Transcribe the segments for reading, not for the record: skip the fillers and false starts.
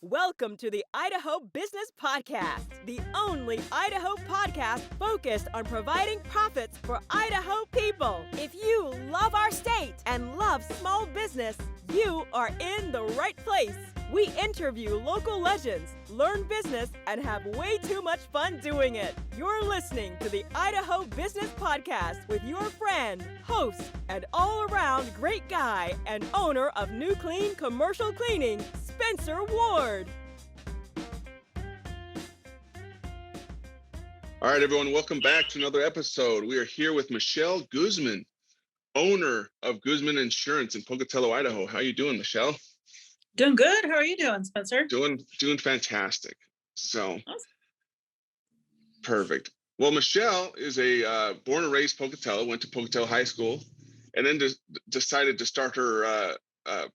Welcome to the Idaho Business Podcast, the only Idaho podcast focused on providing profits for Idaho people. If you love our state and love small business, you are in the right place. We interview local legends, learn business, and have way too much fun doing it. You're listening to the Idaho Business Podcast with your friend, host, and all-around great guy and owner of New Clean Commercial Cleaning, Spencer Ward. All right, everyone, welcome back to another episode. We are here with Michelle Guzman, owner of Guzman Insurance in Pocatello, Idaho. How you doing, Michelle? Doing good. How are you doing, Spencer? Doing fantastic. So, Awesome. Perfect. Well, Michelle is a born and raised Pocatello, went to Pocatello High School, and then decided to start her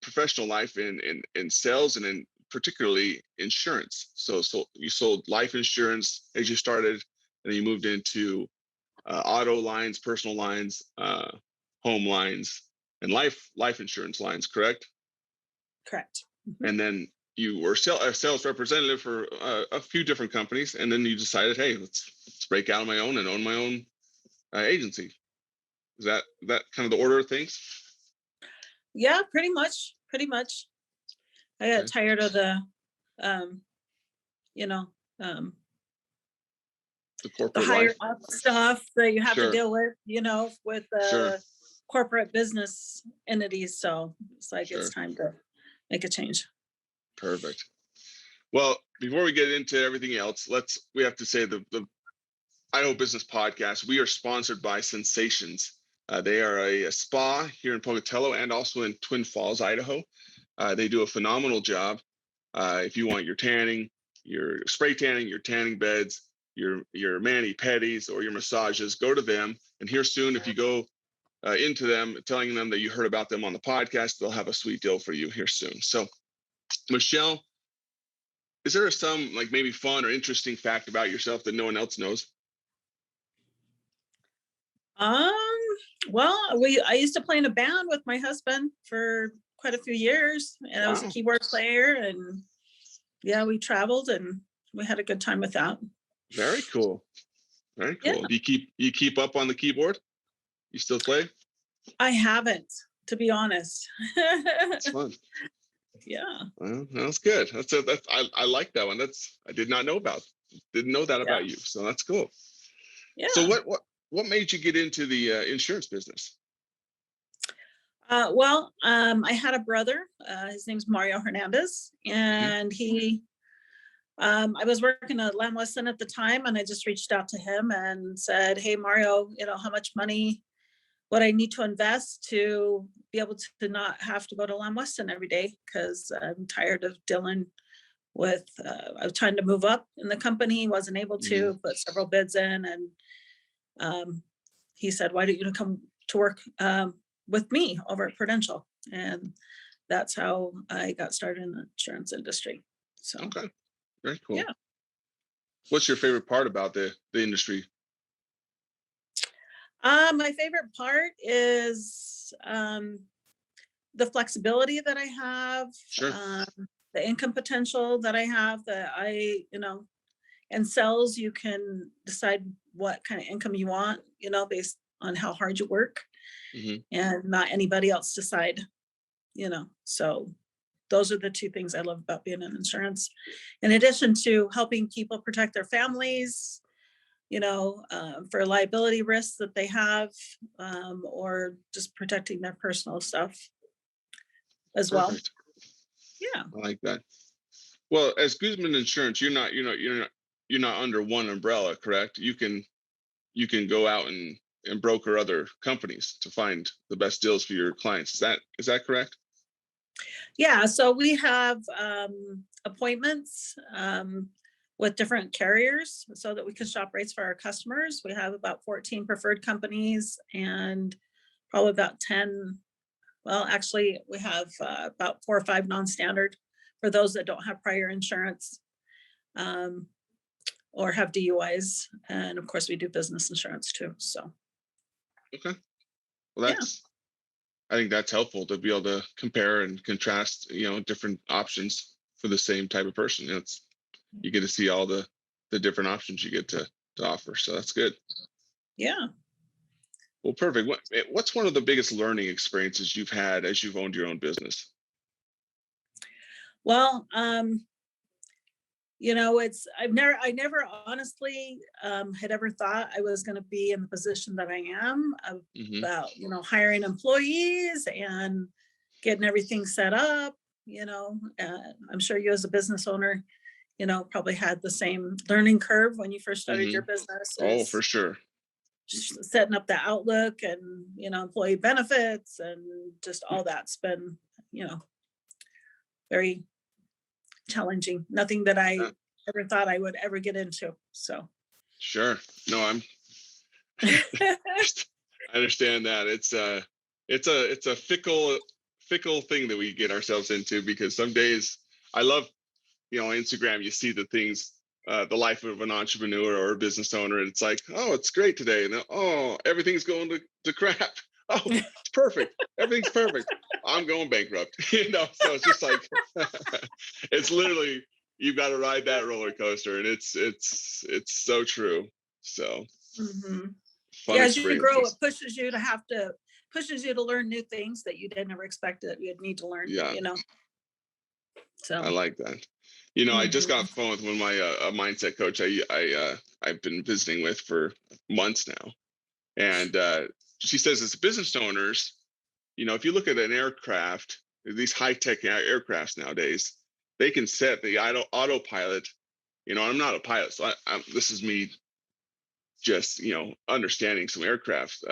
professional life in sales and in particularly insurance. So you sold life insurance as you started, and then you moved into auto lines, personal lines, home lines, and life insurance lines, correct? Correct. Mm-hmm. And then you were a sales representative for a few different companies, and then you decided, hey, let's break out on my own and own my own agency. Is that kind of the order of things? Yeah, pretty much. I got tired of the corporate higher life up stuff that you have Sure. to deal with, with Sure. corporate business entities. So it's like Sure. It's time to make a change. Perfect. Well, before we get into everything else, we have to say the Idaho Business Podcast, we are sponsored by Sensations. They are a spa here in Pocatello and also in Twin Falls, Idaho. They do a phenomenal job. If you want your tanning, your spray tanning, your tanning beds, your mani-pedis, or your massages, go to them. And here soon, if you go into them, telling them that you heard about them on the podcast, they'll have a sweet deal for you here soon. So, Michelle, is there some maybe fun or interesting fact about yourself that no one else knows? Well, I used to play in a band with my husband for quite a few years, and I was a keyboard player, and yeah, we traveled and we had a good time with that. Very cool. Very cool. Yeah. Do you keep up on the keyboard? You still play? I haven't, to be honest. It's fun. Yeah. Well, that's good. I like that one. I did not know about. Didn't know that about you. So that's cool. Yeah. So what made you get into the insurance business? Well, I had a brother. His name's Mario Hernandez, and I was working at Lamb Weston at the time, and I just reached out to him and said, "Hey, Mario, how much money would I need to invest to be able to not have to go to Lamb Weston every day? Because I'm tired of dealing with, I was trying to move up in the company, wasn't able to, put several bids in. And he said, why don't you come to work with me over at Prudential? And that's how I got started in the insurance industry. So, okay. Very cool. Yeah. What's your favorite part about the industry? My favorite part is the flexibility that I have, Sure. the income potential that I have, that in sales, you can decide what kind of income you want, based on how hard you work, and not anybody else decide, so those are the two things I love about being in insurance, in addition to helping people protect their families, for liability risks that they have, or just protecting their personal stuff as Perfect. well. Yeah. I like that. Well, as Guzman Insurance, you're not under one umbrella, correct? You can go out and broker other companies to find the best deals for your clients. Is that correct? Yeah. So we have appointments with different carriers so that we can shop rates for our customers. We have about 14 preferred companies and probably about 10. Well, actually, we have about 4 or 5 non-standard for those that don't have prior insurance or have DUIs. And of course, we do business insurance too. So. Okay. Well, I think that's helpful to be able to compare and contrast, different options for the same type of person. You get to see all the different options you get to offer. So that's good. Yeah. Well, perfect. What's one of the biggest learning experiences you've had as you've owned your own business? Well, I never honestly had ever thought I was going to be in the position that I am Hmm. about, hiring employees and getting everything set up. I'm sure you as a business owner, probably had the same learning curve when you first started Hmm. your business, Oh, for is sure. setting up the Outlook and, employee benefits and just all that's been, very challenging. Nothing that I Yeah, ever thought I would ever get into. So sure. No, I understand that. It's a fickle thing that we get ourselves into, because some days I love, Instagram, you see the things, the life of an entrepreneur or a business owner, and it's like, oh, it's great today, and oh, everything's going to crap. Oh, it's perfect. Everything's perfect. I'm going bankrupt. So it's just like, it's literally, you've got to ride that roller coaster, and it's so true. So mhm. fun Yeah, as you grow, it experiences. pushes you to learn new things that you did never expect that you'd need to learn, Yeah, I So like that. I just got mhm. off the phone with one of my a mindset coach I've been visiting with for months now, and she says, as business owners, if you look at an aircraft, these high tech aircrafts nowadays, they can set the autopilot. I'm not a pilot, so this is me just understanding some aircraft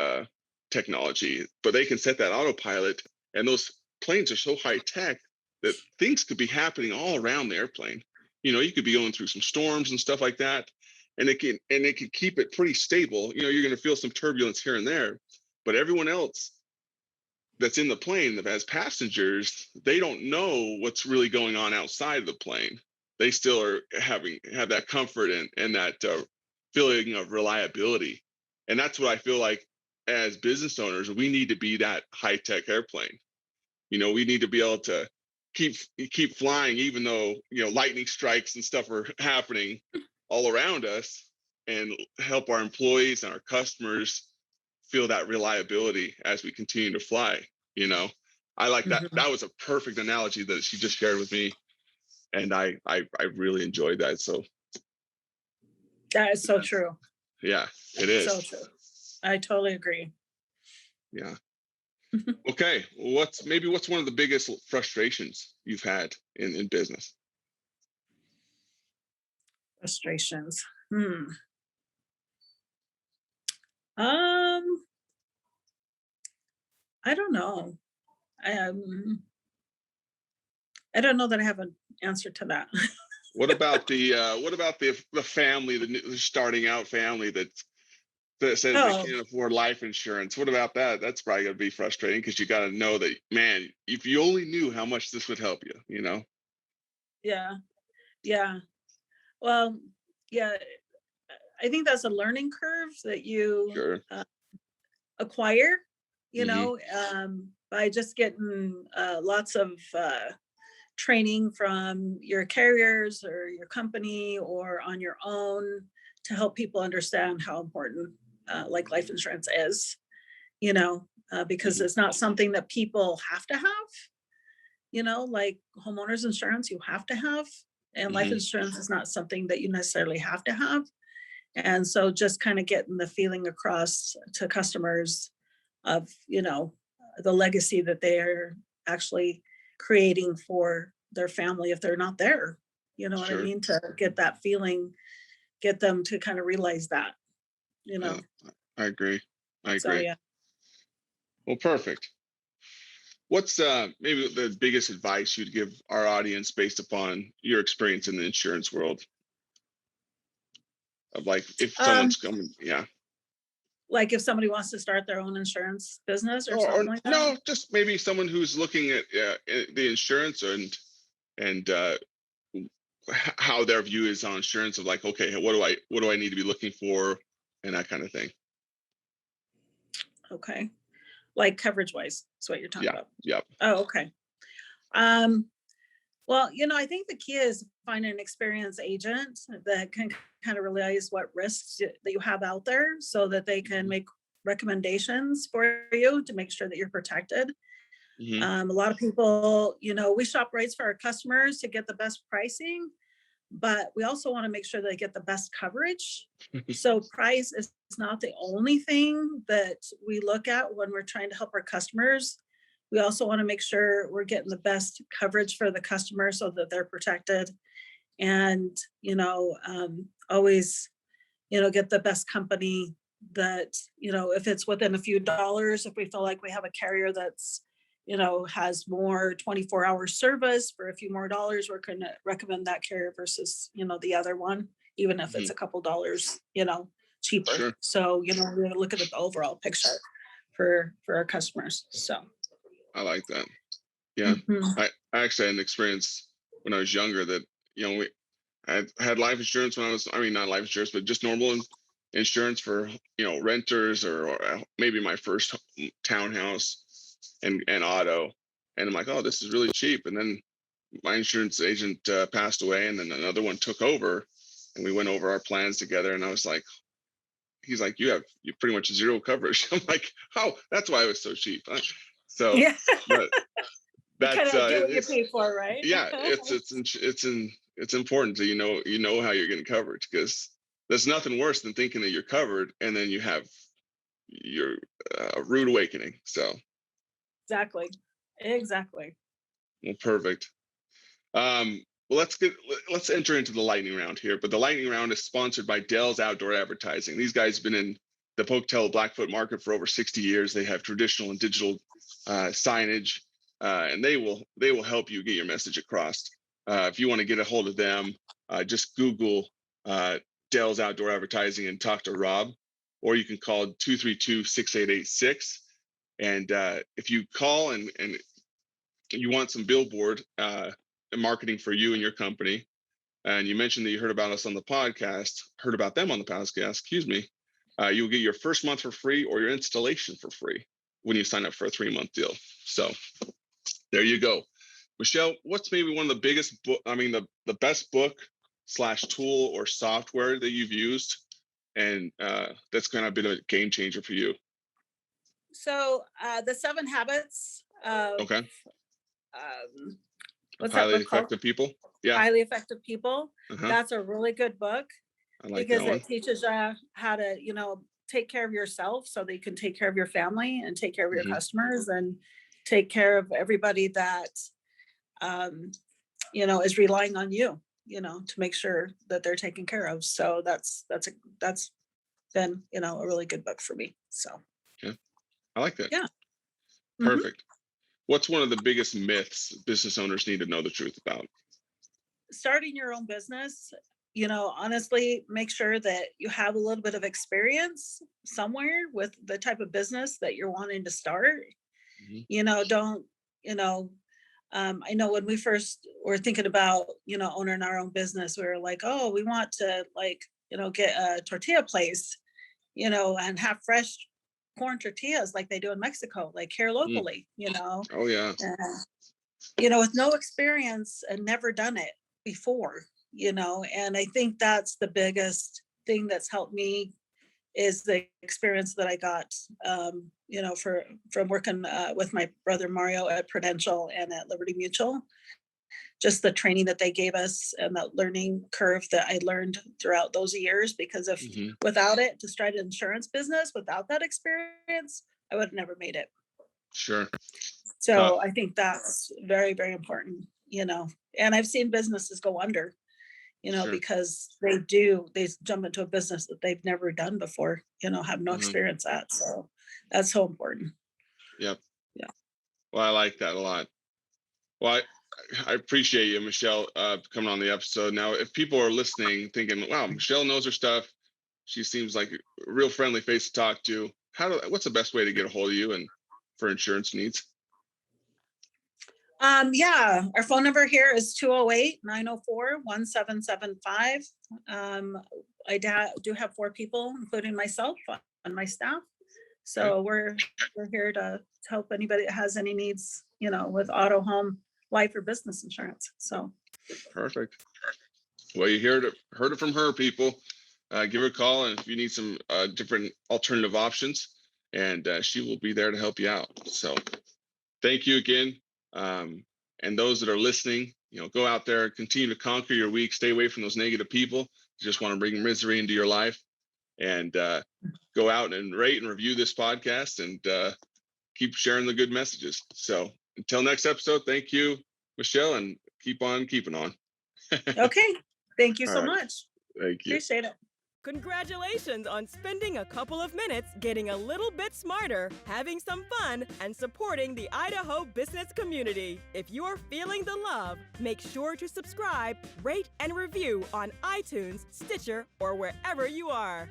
technology, but they can set that autopilot, and those planes are so high tech that things could be happening all around the airplane. You could be going through some storms and stuff like that, and it can keep it pretty stable. You're going to feel some turbulence here and there, but everyone else that's in the plane that has passengers, they don't know what's really going on outside of the plane. They still have that comfort and that feeling of reliability. And that's what I feel like, as business owners, we need to be that high tech airplane. We need to be able to keep flying, even though lightning strikes and stuff are happening all around us, and help our employees and our customers feel that reliability as we continue to fly. You know, I like that. Mhm. That was a perfect analogy that she just shared with me, and I really enjoyed that. So That is so true. yeah, it So is. true. I totally agree. Yeah. Okay. What's one of the biggest frustrations you've had in business? Frustrations. Um, I don't know. Um, I don't know that I have an answer to that. What about the family, the starting out family that says they Oh, can't afford life insurance? What about that? That's probably gonna be frustrating, because you got to know that, man, if you only knew how much this would help you. yeah, yeah. Well, yeah, I think that's a learning curve that you Sure. acquire, Hmm. by just getting lots of training from your carriers or your company or on your own to help people understand how important like life insurance is, because Hmm. it's not something that people have to have, like homeowners insurance, you have to have. And life Hmm. insurance is not something that you necessarily have to have. And so just kind of getting the feeling across to customers of, the legacy that they're actually creating for their family if they're not there. You know what I Sure. mean? To get that feeling, get them to kind of realize that, you Yeah, know. I agree. I So agree. yeah. Well, perfect. What's maybe the biggest advice you'd give our audience based upon your experience in the insurance world? Of, like, if Um, someone's coming, yeah. like if somebody wants to start their own insurance business or Or something like that. no, just maybe someone who's looking at the insurance, and how their view is on insurance, of like, okay, what do I need to be looking for, and that kind of thing. Okay. Like coverage wise, is what you're talking Yeah. about. Yep. Oh, okay. Um, Well, I think the key is finding an experienced agent that can kind of realize what risks that you have out there so that they can Mhm. make recommendations for you to make sure that you're protected. Mhm. A lot of people, we shop rates for our customers to get the best pricing, but we also want to make sure they get the best coverage. So price is not the only thing that we look at when we're trying to help our customers. We also want to make sure we're getting the best coverage for the customer so that they're protected, and always get the best company that, if it's within a few dollars, if we feel like we have a carrier that's has more 24-hour service for a few more dollars, we're going to recommend that carrier versus the other one, even if it's Mhm. a couple dollars cheaper. Sure. So we're going to look at the overall picture for our customers. So I like that. Yeah. mhm. I actually had an experience when I was younger that, I had life insurance when I mean, not life insurance, but just normal insurance for, renters or maybe my first townhouse and auto. And I'm like, oh, this is really cheap. And then my insurance agent passed away, and then another one took over, and we went over our plans together. And I was like, he's like, you pretty much zero coverage. I'm like, oh, that's why it was so cheap. So, Yeah. but You kind that's of get what you it's pay for, right? yeah, it's important to you know how you're getting coverage, because there's nothing worse than thinking that you're covered and then you have your rude awakening. So, Exactly. Exactly. well, perfect. Well, let's enter into the lightning round here. But the lightning round is sponsored by Dell's Outdoor Advertising. These guys have been in the Pocatello Blackfoot market for over 60 years. They have traditional and digital signage, and they will help you get your message across. If you want to get a hold of them, just Google Dell's Outdoor Advertising and talk to Rob, or you can call 232-6886. And if you call and you want some billboard and marketing for you and your company, and you mentioned that you heard about us on the podcast, heard about them on the podcast, excuse me, you'll get your first month for free or your installation for free when you sign up for a 3-month deal. So there you go. Michelle, what's maybe one of the biggest book, I mean, the best book slash tool or software that you've used, and that's kind of been a game changer for you? So the 7 habits of Okay. what's that Highly book called? effective people. Yeah. Highly Effective People. Uh-huh. That's a really good book I like because that one. it teaches you how to, take care of yourself so that you can take care of your family and take care of your Hmm. customers and take care of everybody that, is relying on you, to make sure that they're taken care of. So that's been, a really good book for me. So Yeah, I like that. yeah. Mhm. Perfect. What's one of the biggest myths business owners need to know the truth about? Starting your own business, honestly, make sure that you have a little bit of experience somewhere with the type of business that you're wanting to start. Hmm. Don't, you know, I know when we first were thinking about, owning our own business, we were like, oh, we want to like, get a tortilla place, and have fresh corn tortillas like they do in Mexico, like here Mm. locally, Oh yeah. with no experience and never done it before, and I think that's the biggest thing that's helped me is the experience that I got, from working with my brother Mario at Prudential and at Liberty Mutual. Just the training that they gave us and that learning curve that I learned throughout those years. Because if Hmm. without it, to start an insurance business without that experience, I would have never made it. Sure. So Tough. I think that's very, very important, and I've seen businesses go under, Sure. because they jump into a business that they've never done before, have no Hmm. experience at. So that's so important. Yep. Yeah. Well, I like that a lot. Well, I appreciate you, Michelle, coming on the episode. Now, if people are listening, thinking, "Wow, Michelle knows her stuff. She seems like a real friendly face to talk to." What's the best way to get a hold of you and for insurance needs? Yeah, our phone number here is 208-904-1775. I do have 4 people, including myself, on my staff. Okay. So we're here to help anybody that has any needs, with auto, home, life or business insurance. So Perfect. Well, you heard it from her, people. Give her a call, and if you need some different alternative options, and she will be there to help you out. So thank you again. And those that are listening, go out there, continue to conquer your week, stay away from those negative people who just want to bring misery into your life, and go out and rate and review this podcast, and keep sharing the good messages. So until next episode, thank you, Michelle, and keep on keeping on. okay, thank you All so right. much. Thank you. Appreciate it. Congratulations on spending a couple of minutes getting a little bit smarter, having some fun, and supporting the Idaho business community. If you're feeling the love, make sure to subscribe, rate, and review on iTunes, Stitcher, or wherever you are.